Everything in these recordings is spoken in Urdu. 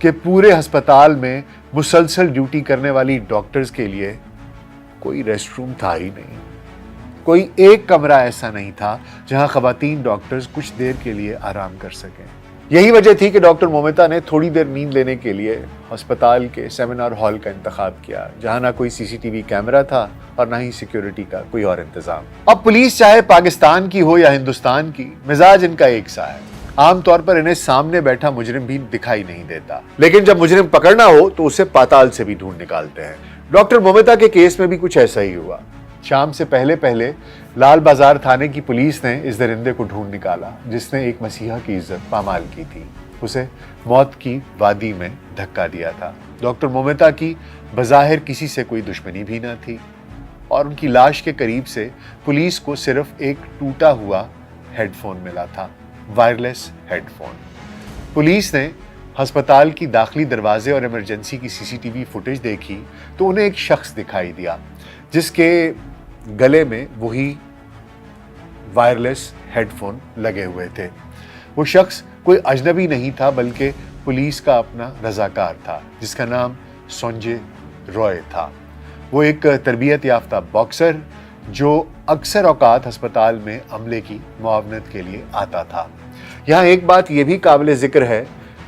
کہ پورے ہسپتال میں مسلسل ڈیوٹی کرنے والی ڈاکٹرز کے لیے کوئی ریسٹ روم تھا ہی نہیں. کوئی ایک کمرہ ایسا نہیں تھا جہاں خواتین ڈاکٹرز کچھ دیر کے لیے آرام کر سکیں. یہی وجہ تھی کہ ڈاکٹر مومتا نے تھوڑی دیر نیند لینے کے لیے ہسپتال کے سیمینار ہال کا انتخاب کیا, جہاں نہ کوئی سی سی ٹی وی کیمرہ تھا اور نہ ہی سیکیورٹی کا کوئی اور انتظام. اب پولیس چاہے پاکستان کی ہو یا ہندوستان کی, مزاج ان کا ایک سا ہے. عام طور پر انہیں سامنے بیٹھا مجرم بھی دکھائی نہیں دیتا, لیکن جب مجرم پکڑنا ہو تو اسے پاتال سے بھی ڈھونڈ نکالتے ہیں. ڈاکٹر مومتا کے کیس میں بھی کچھ ایسا ہی ہوا. شام سے پہلے لال بازار تھانے کی پولیس نے اس درندے کو ڈھونڈ نکالا جس نے ایک مسیحا کی عزت پامال کی تھی. اسے موت کی وادی میں دھکا دیا تھا. ڈاکٹر مومتا کی بظاہر کسی سے کوئی دشمنی بھی نہ تھی اور ان کی لاش کے قریب سے پولیس کو صرف ایک ٹوٹا ہوا ہیڈ فون ملا تھا, وائرلیس ہیڈ فون. پولیس نے ہسپتال کی داخلی دروازے اور ایمرجنسی کی سی سی ٹی وی فوٹیج دیکھی تو انہیں ایک شخص دکھائی دیا جس کے گلے میں وہی وائرلیس ہیڈ فون لگے ہوئے تھے. وہ شخص کوئی اجنبی نہیں تھا بلکہ پولیس کا اپنا رضاکار تھا جس کا نام سنجے رائے تھا. وہ ایک تربیت یافتہ باکسر جو اکثر اوقات ہسپتال میں عملے کی معاونت کے لیے آتا تھا. یہاں ایک بات یہ بھی قابل ذکر ہے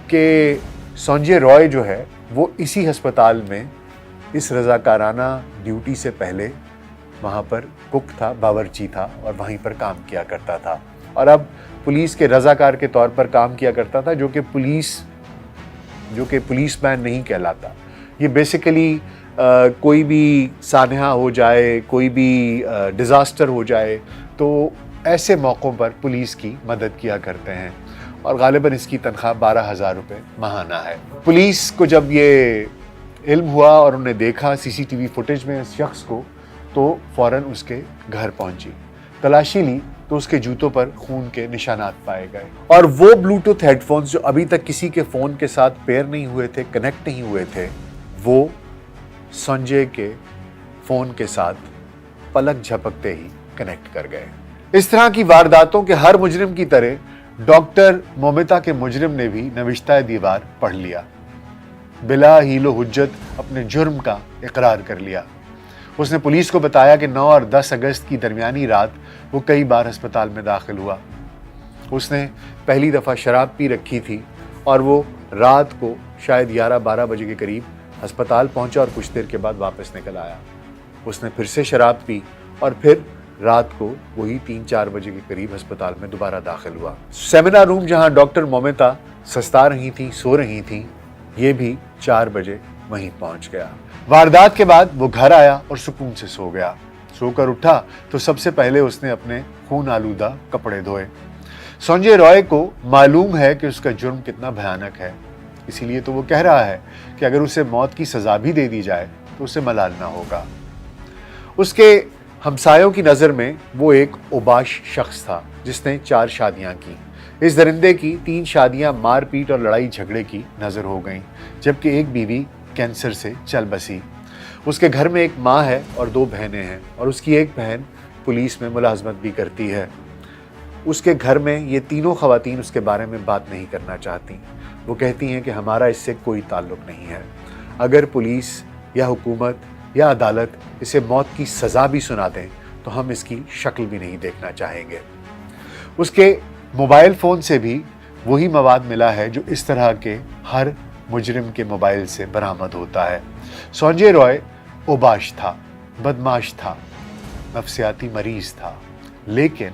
کہ سنجے رائے جو ہے وہ اسی ہسپتال میں اس رضاکارانہ ڈیوٹی سے پہلے وہاں پر کک تھا, باورچی تھا اور وہیں پر کام کیا کرتا تھا, اور اب پولیس کے رضاکار کے طور پر کام کیا کرتا تھا, جو کہ پولیس مین نہیں کہلاتا. یہ بیسیکلی کوئی بھی سانحہ ہو جائے, کوئی بھی ڈیزاسٹر ہو جائے تو ایسے موقعوں پر پولیس کی مدد کیا کرتے ہیں, اور غالباً اس کی تنخواہ 12,000 روپے ماہانہ ہے. پولیس کو جب یہ علم ہوا اور انہوں نے دیکھا سی سی ٹی وی فوٹیج میں اس شخص کو, تو فوراً اس کے گھر پہنچی. تلاشی لی تو اس کے جوتوں پر خون کے نشانات پائے گئے, اور وہ بلوٹوتھ ہیڈ فونز جو ابھی تک کسی کے فون کے ساتھ پیئر نہیں ہوئے تھے, کنیکٹ نہیں ہوئے تھے, وہ سنجے کے فون کے ساتھ پلک جھپکتے ہی کنیکٹ کر گئے. اس طرح کی وارداتوں کے ہر مجرم کی طرح ڈاکٹر مومتا کے مجرم نے بھی نوشتہ دیوار پڑھ لیا, بلا ہیل و حجت اپنے جرم کا اقرار کر لیا. اس نے پولیس کو بتایا کہ 9 اور 10 اگست کی درمیانی رات وہ کئی بار ہسپتال میں داخل ہوا. اس نے پہلی دفعہ شراب پی رکھی تھی اور وہ رات کو شاید 11-12 بجے کے قریب ہسپتال پہنچا اور کچھ دیر کے بعد واپس نکل آیا. اس نے پھر سے شراب پی اور پھر رات کو وہی 3-4 بجے کے قریب ہسپتال میں دوبارہ داخل ہوا. سیمینار روم جہاں ڈاکٹر مومتا سستا رہی تھیں, سو رہی تھیں, یہ بھی 4 بجے وہیں پہنچ گیا. واردات کے بعد وہ گھر آیا اور سکون سے سو گیا. سو کر اٹھا تو سب سے پہلے اس نے اپنے خون آلودہ کپڑے دھوئے. سنجے رائے کو معلوم ہے کہ اس کا جرم کتنا بھیانک ہے, اسی لیے تو وہ کہہ رہا ہے کہ اگر اسے موت کی سزا بھی دے دی جائے تو اسے ملال نہ ہوگا. اس کے ہمسایوں کی نظر میں وہ ایک اوباش شخص تھا جس نے 4 شادیاں کی. اس درندے کی 3 شادیاں مار پیٹ اور لڑائی جھگڑے کی نظر ہو گئیں, جبکہ ایک بیوی کینسر سے چل بسی. اس کے گھر میں ایک ماں ہے اور 2 بہنیں ہیں, اور اس کی ایک بہن پولیس میں ملازمت بھی کرتی ہے. اس کے گھر میں یہ تینوں خواتین اس کے بارے میں بات نہیں کرنا چاہتی. وہ کہتی ہیں کہ ہمارا اس سے کوئی تعلق نہیں ہے. اگر پولیس یا حکومت یا عدالت اسے موت کی سزا بھی سنا دیں تو ہم اس کی شکل بھی نہیں دیکھنا چاہیں گے. اس کے موبائل فون سے بھی وہی مواد ملا ہے جو اس طرح کے ہر مجرم کے موبائل سے برآمد ہوتا ہے. سنجے رائے اوباش تھا, بدماش تھا, نفسیاتی مریض تھا, لیکن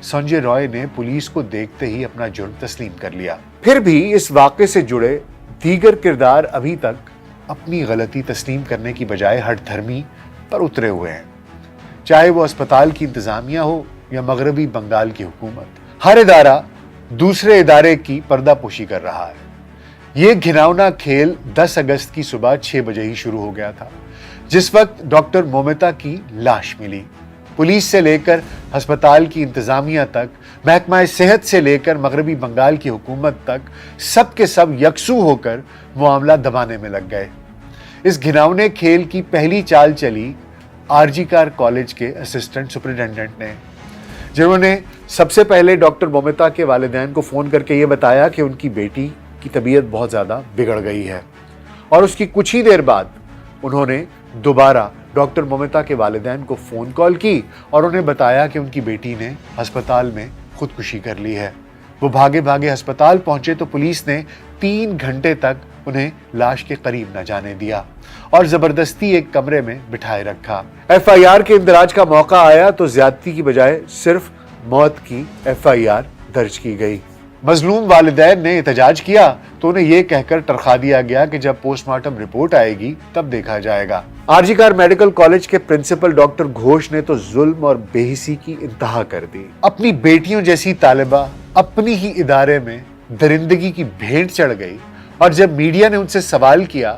سنجے رائے نے پولیس کو دیکھتے ہی اپنا جرم تسلیم کر لیا. پھر بھی اس واقعے سے جڑے دیگر کردار ابھی تک اپنی غلطی تسلیم کرنے کی بجائے ہٹ دھرمی پر اترے ہوئے ہیں, چاہے وہ اسپتال کی انتظامیہ ہو یا مغربی بنگال کی حکومت. ہر ادارہ دوسرے ادارے کی پردہ پوشی کر رہا ہے. یہ گھناؤنا کھیل 10 اگست کی صبح 6 بجے ہی شروع ہو گیا تھا, جس وقت ڈاکٹر مومتا کی لاش ملی. پولیس سے لے کر ہسپتال کی انتظامیہ تک, محکمہ صحت سے لے کر مغربی بنگال کی حکومت تک, سب کے سب یکسو ہو کر معاملہ دبانے میں لگ گئے. اس گھناؤنے کھیل کی پہلی چال چلی آر جی کار کالج کے اسسٹنٹ سپرنٹینڈنٹ نے, جنہوں نے سب سے پہلے ڈاکٹر مومتا کے والدین کو فون کر کے یہ بتایا کہ ان کی بیٹی کی طبیعت بہت زیادہ بگڑ گئی ہے۔ اور اس کی کچھ ہی دیر بعد انہوں نے دوبارہ ڈاکٹر مومتا کے والدین کو فون کال کی اور انہیں بتایا کہ ان کی بیٹی نے ہسپتال میں خودکشی کر لی ہے۔ وہ بھاگے بھاگے ہسپتال پہنچے تو پولیس نے 3 گھنٹے تک انہیں لاش کے قریب نہ جانے دیا اور زبردستی ایک کمرے میں بٹھائے رکھا۔ FIR کے اندراج کا موقع آیا تو زیادتی کی بجائے صرف موت کی FIR درج کی گئی۔ مظلوم والدین نے احتجاج کیا تو انہیں یہ کہہ کر ٹرخا دیا گیا کہ جب پوسٹ مارٹم رپورٹ آئے گی تب دیکھا جائے گا۔ RG کار میڈیکل کالج کے پرنسپل ڈاکٹر گھوش نے تو ظلم اور بے حسی کی انتہا کر دی۔ اپنی بیٹیوں جیسی طالبہ اپنی ہی ادارے میں درندگی کی بھینٹ چڑھ گئی، اور جب میڈیا نے ان سے سوال کیا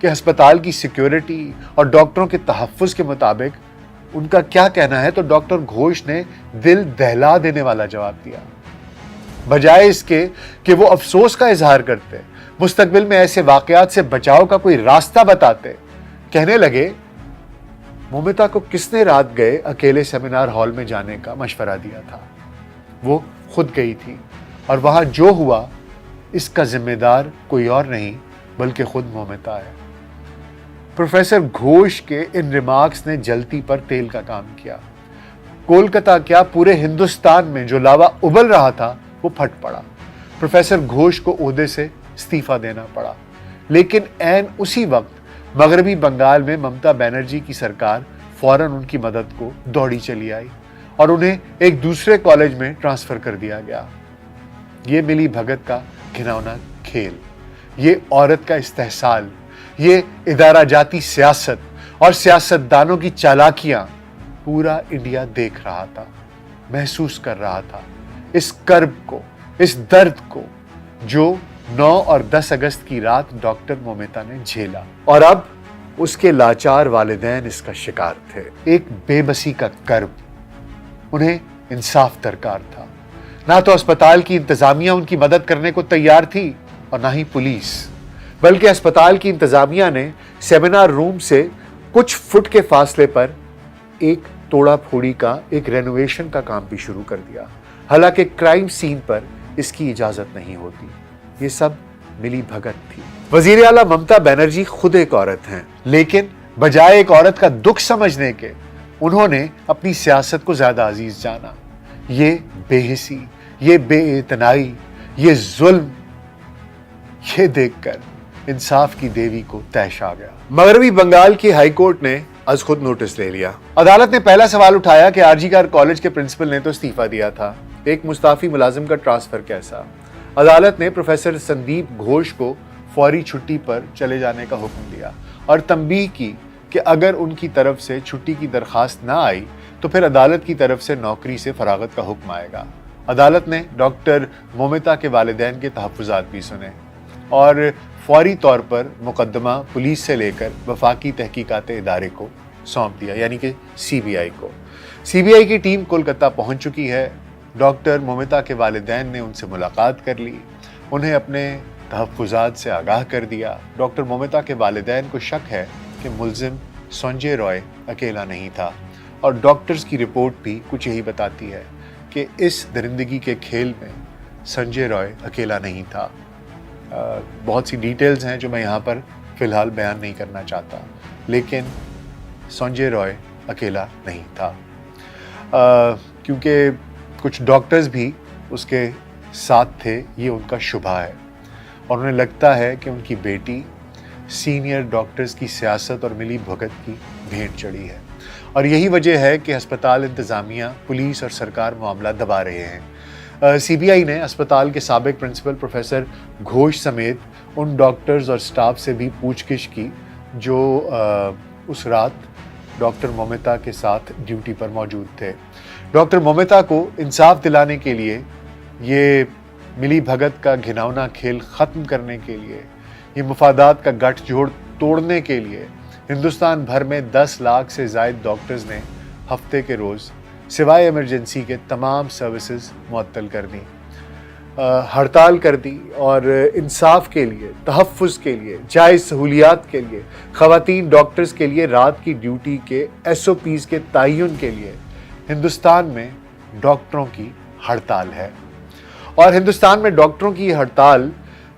کہ ہسپتال کی سیکیورٹی اور ڈاکٹروں کے تحفظ کے مطابق ان کا کیا کہنا ہے، تو ڈاکٹر گھوش نے دل دہلا دینے والا جواب دیا۔ بجائے اس کے کہ وہ افسوس کا اظہار کرتے، مستقبل میں ایسے واقعات سے بچاؤ کا کوئی راستہ بتاتے، کہنے لگے مومتا کو کس نے رات گئے اکیلے سیمینار ہال میں جانے کا مشورہ دیا تھا؟ وہ خود گئی تھی، اور وہاں جو ہوا اس کا ذمہ دار کوئی اور نہیں بلکہ خود مومتا ہے۔ پروفیسر گھوش کے ان ریمارکس نے جلتی پر تیل کا کام کیا۔ کولکتہ کیا پورے ہندوستان میں جو لاوا ابل رہا تھا وہ پھٹ پڑا۔ پروفیسر گھوش کو عہدے سے استعفیٰ دینا پڑا، لیکن عین اسی وقت مغربی بنگال میں ممتا بینرجی کی سرکار فوراً ان کی مدد کو دوڑی چلی آئی اور انہیں ایک دوسرے کالج میں ٹرانسفر کر دیا گیا۔ یہ ملی بھگت کا گھناؤنا کھیل، یہ عورت کا استحصال، یہ ادارہ جاتی سیاست اور سیاستدانوں کی چالاکیاں پورا انڈیا دیکھ رہا تھا، محسوس کر رہا تھا اس کرب کو، اس درد کو جو 9 اور 10 اگست کی رات ڈاکٹر مومتا نے جھیلا، اور اب اس کے لاچار والدین اس کا شکار تھے۔ ایک بے بسی کا کرب۔ انہیں انصاف درکار تھا۔ نہ تو اسپتال کی انتظامیہ ان کی مدد کرنے کو تیار تھی اور نہ ہی پولیس، بلکہ اسپتال کی انتظامیہ نے سیمینار روم سے کچھ فٹ کے فاصلے پر ایک توڑا پھوڑی کا، ایک رینوویشن کا کام بھی شروع کر دیا، حالانکہ کرائم سین پر اس کی اجازت نہیں ہوتی۔ یہ سب ملی بھگت تھی۔ وزیر اعلیٰ ممتا بینرجی خود ایک عورت ہیں، لیکن بجائے ایک عورت کا دکھ سمجھنے کے انہوں نے اپنی سیاست کو زیادہ عزیز جانا۔ یہ بے حسی، یہ بے اعتنائی، یہ ظلم، یہ دیکھ کر انصاف کی دیوی کو طیش آ گیا۔ مغربی بنگال کی ہائی کورٹ نے از خود نوٹس لے لیا۔ عدالت نے پہلا سوال اٹھایا کہ RG کار کالج کے پرنسپل نے تو استعفیٰ دیا تھا، ایک مستعفی ملازم کا ٹرانسفر کیسا؟ عدالت نے پروفیسر سندیپ گھوش کو فوری چھٹی پر چلے جانے کا حکم دیا اور تنبیہ کی کہ اگر ان کی طرف سے چھٹی کی درخواست نہ آئی تو پھر عدالت کی طرف سے نوکری سے فراغت کا حکم آئے گا۔ عدالت نے ڈاکٹر مومتا کے والدین کے تحفظات بھی سنے اور فوری طور پر مقدمہ پولیس سے لے کر وفاقی تحقیقات ادارے کو سونپ دیا، یعنی کہ CBI کو۔ CBI کی ٹیم کولکتہ پہنچ چکی ہے۔ ڈاکٹر مومتا کے والدین نے ان سے ملاقات کر لی، انہیں اپنے تحفظات سے آگاہ کر دیا۔ ڈاکٹر مومتا کے والدین کو شک ہے کہ ملزم سنجے رائے اکیلا نہیں تھا، اور ڈاکٹرز کی رپورٹ بھی کچھ یہی بتاتی ہے کہ اس درندگی کے کھیل میں سنجے رائے اکیلا نہیں تھا۔ بہت سی ڈیٹیلز ہیں جو میں یہاں پر فی الحال بیان نہیں کرنا چاہتا، لیکن سنجے رائے اکیلا نہیں تھا، کیونکہ کچھ ڈاکٹرز بھی اس کے ساتھ تھے، یہ ان کا شبہ ہے، اور انہیں لگتا ہے کہ ان کی بیٹی سینئر ڈاکٹرز کی سیاست اور ملی بھگت کی بھینٹ چڑھی ہے، اور یہی وجہ ہے کہ ہسپتال انتظامیہ، پولیس اور سرکار معاملہ دبا رہے ہیں۔ CBI نے اسپتال کے سابق پرنسپل پروفیسر گھوش سمیت ان ڈاکٹرز اور سٹاف سے بھی پوچھ گچھ کی جو اس رات ڈاکٹر مومتا کے ساتھ ڈیوٹی پر موجود تھے۔ ڈاکٹر مومتا کو انصاف دلانے کے لیے، یہ ملی بھگت کا گھناؤنا کھیل ختم کرنے کے لیے، یہ مفادات کا گٹھ جوڑ توڑنے کے لیے ہندوستان بھر میں 10 لاکھ سے زائد ڈاکٹرز نے ہفتے کے روز سوائے ایمرجنسی کے تمام سروسز معطل کر دی، ہڑتال کر دی، اور انصاف کے لیے، تحفظ کے لیے، جائز سہولیات کے لیے، خواتین ڈاکٹرز کے لیے رات کی ڈیوٹی کے SOPs کے تعین کے لیے ہندوستان میں ڈاکٹروں کی ہڑتال ہے۔ اور ہندوستان میں ڈاکٹروں کی ہڑتال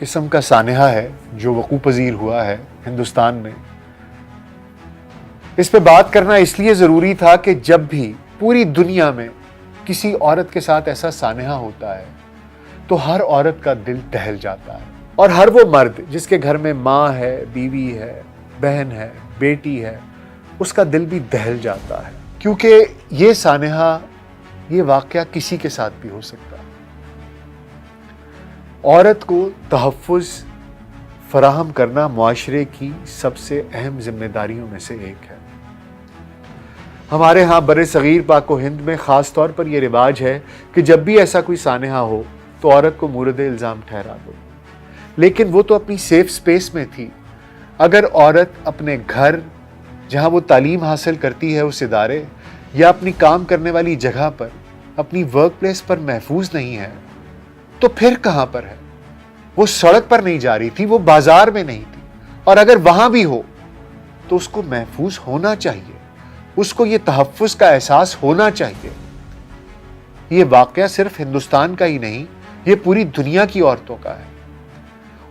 قسم کا سانحہ ہے جو وقوع پذیر ہوا ہے ہندوستان میں. اس پہ بات کرنا اس لیے ضروری تھا کہ جب بھی پوری دنیا میں کسی عورت کے ساتھ ایسا سانحہ ہوتا ہے تو ہر عورت کا دل دہل جاتا ہے، اور ہر وہ مرد جس کے گھر میں ماں ہے، بیوی ہے، بہن ہے، بیٹی ہے، اس کا دل بھی دہل جاتا ہے، کیونکہ یہ سانحہ، یہ واقعہ کسی کے ساتھ بھی ہو سکتا ہے. عورت کو تحفظ فراہم کرنا معاشرے کی سب سے اہم ذمہ داریوں میں سے ایک ہے. ہمارے ہاں بر صغیر پاک و ہند میں خاص طور پر یہ رواج ہے کہ جب بھی ایسا کوئی سانحہ ہو تو عورت کو مورد الزام ٹھہرا دو. لیکن وہ تو اپنی سیف سپیس میں تھی. اگر عورت اپنے گھر، جہاں وہ تعلیم حاصل کرتی ہے اس ادارے، یا اپنی کام کرنے والی جگہ پر، اپنی ورک پلیس پر محفوظ نہیں ہے تو پھر کہاں پر ہے؟ وہ سڑک پر نہیں جا رہی تھی، وہ بازار میں نہیں تھی. اور اگر وہاں بھی ہو تو اس کو محفوظ ہونا چاہیے، اس کو یہ تحفظ کا احساس ہونا چاہیے. یہ واقعہ صرف ہندوستان کا ہی نہیں، یہ پوری دنیا کی عورتوں کا ہے.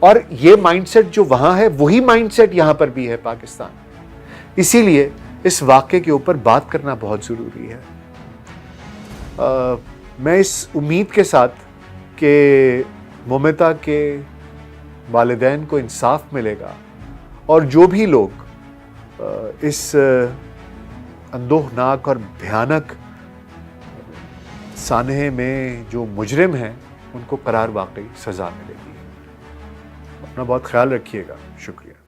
اور یہ مائنڈ سیٹ جو وہاں ہے وہی مائنڈ سیٹ یہاں پر بھی ہے پاکستان. اسی لیے اس واقعے کے اوپر بات کرنا بہت ضروری ہے. میں اس امید کے ساتھ کہ ممتا کے والدین کو انصاف ملے گا، اور جو بھی لوگ اس اندوہناک اور بھیانک سانحے میں جو مجرم ہیں ان کو قرار واقعی سزا ملے گی. اپنا بہت خیال رکھیے گا. شکریہ.